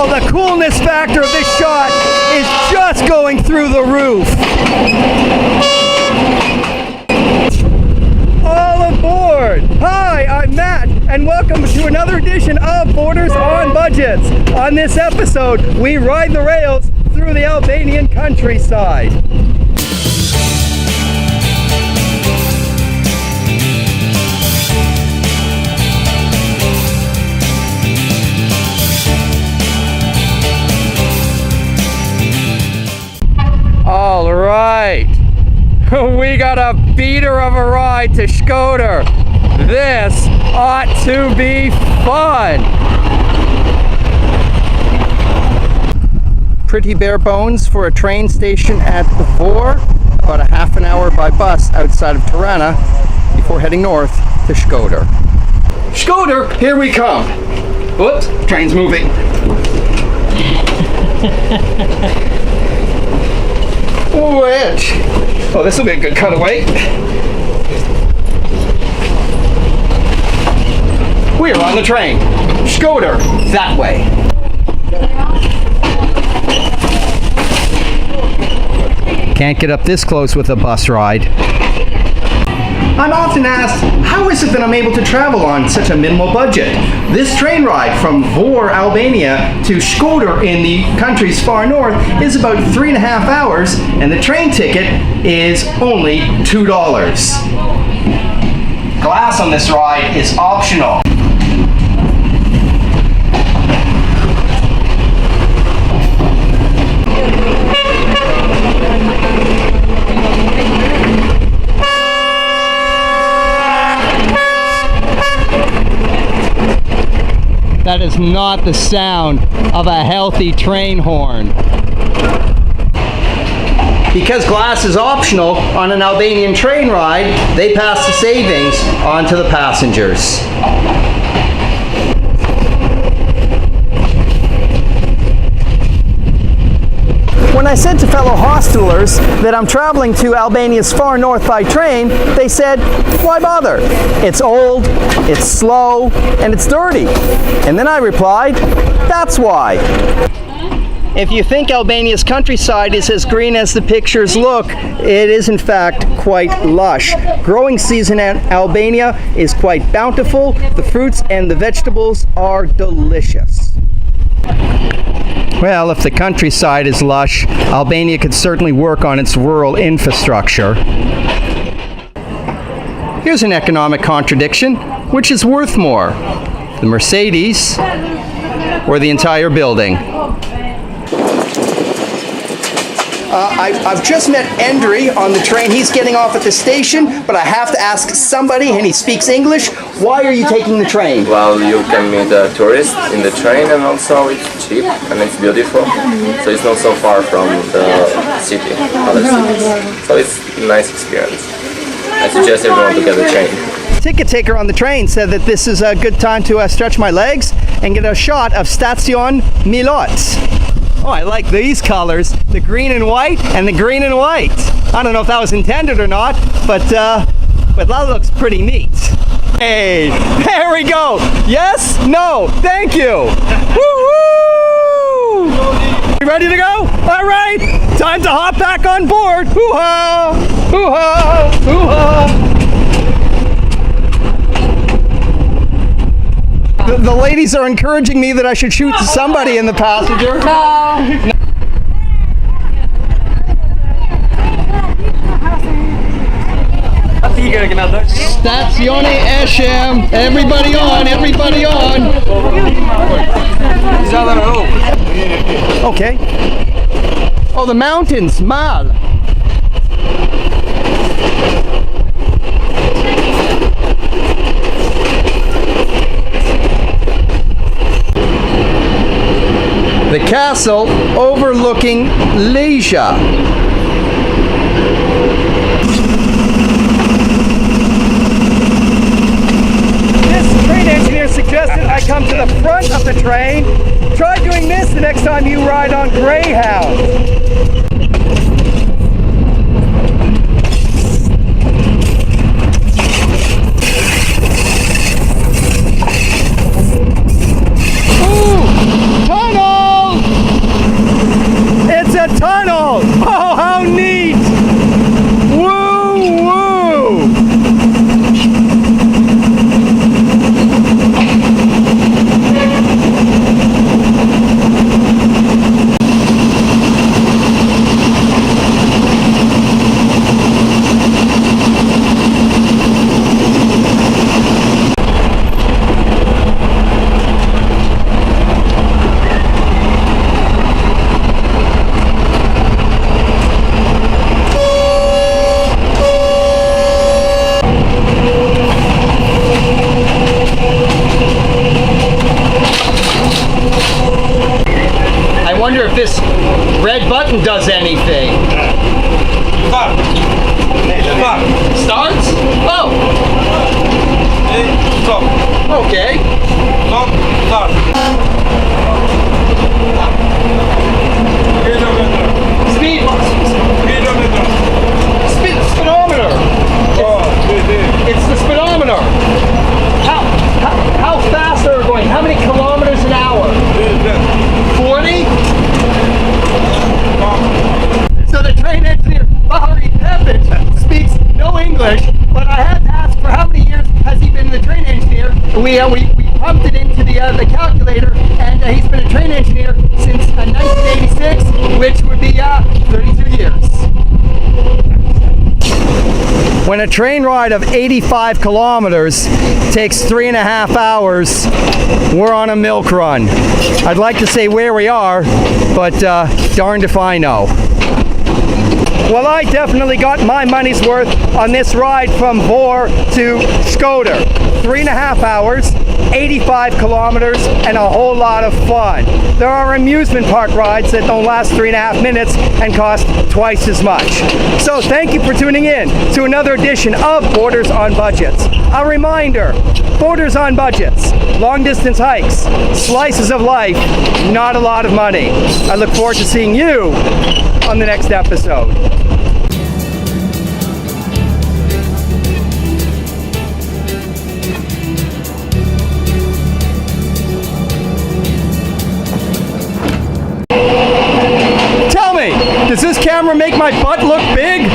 Well, the coolness factor of this shot is just going through the roof. All aboard! Hi, I'm Matt, and welcome to another edition of Borders on Budgets. On this episode, we ride the rails through the Albanian countryside. All right, we got a beater of a ride to Shkoder. This ought to be fun. Pretty bare bones for a train station at Vor, about a half an hour by bus outside of TIRANA before heading north to Shkoder. Shkoder, here we come. Whoops, train's moving. Which? Oh, this will be a good cutaway. We are on the train. Shkoder, that way. Can't get up this close with a bus ride. I'm often asked, how is it that I'm able to travel on such a minimal budget? This train ride from Vor, Albania to Shkoder in the country's far north is about 3.5 hours, and the train ticket is only $2. Glass on this ride is optional. That is not the sound of a healthy train horn. Because glass is optional on an Albanian train ride, they pass the savings on to the passengers. When I said to fellow hostelers that I'm traveling to Albania's far north by train, they said, why bother? It's old, it's slow, and it's dirty. And then I replied, that's why. If you think Albania's countryside is as green as the pictures look, it is in fact quite lush. Growing season in Albania is quite bountiful. The fruits and the vegetables are delicious. Well, if the countryside is lush, Albania could certainly work on its rural infrastructure. Here's an economic contradiction. Which is worth more, the Mercedes or the entire building? I've just met Endry on the train. He's getting off at the station, but I have to ask somebody, and he speaks English. Why are you taking the train? Well, you can meet a tourist in the train, and also it's cheap and it's beautiful. So it's not so far from the city, other cities. So it's a nice experience. I suggest everyone to get the train. Ticket taker on the train said that this is a good time to stretch my legs and get a shot of Station Milot. Oh, I like these colors, the green and white and the green and white. I don't know if that was intended or not, but that looks pretty neat. Hey, there we go. Yes, no, thank you. Woo-hoo! You ready to go? All right, time to hop back on board. Hoo-ha, hoo-ha, hoo-ha. The ladies are encouraging me that I should shoot somebody in the passenger. No. Stazione Eshem. Everybody on, everybody on. Okay. Oh, the mountains, Mal. The castle overlooking Leisha. This train engineer suggested I come to the front of the train. Try doing this the next time you ride on Greyhound. Ooh, tunnel! button does anything. Start. Starts? Oh, Stop. okay. Stop. Start. Speed. Speedometer. It's the speedometer. How fast are we going? How many kilometers an hour? 40? So the train engineer, Bahari Pepin, speaks no English, but I had to ask for how many years has he been the train engineer. We pumped it into the calculator, and he's been a train engineer since 1986, which would be 32 years. When a train ride of 85 kilometers takes 3.5 hours, we're on a milk run. I'd like to say where we are, but darned if I know. Well, I definitely got my money's worth on this ride from Vor to Shkoder. 3.5 hours, 85 kilometers, and a whole lot of fun. There are amusement park rides that don't last 3.5 minutes and cost twice as much. So thank you for tuning in to another edition of Borders on Budgets. A reminder, Borders on Budgets, long distance hikes, slices of life, not a lot of money. I look forward to seeing you on the next episode. Tell me, does this camera make my butt look big?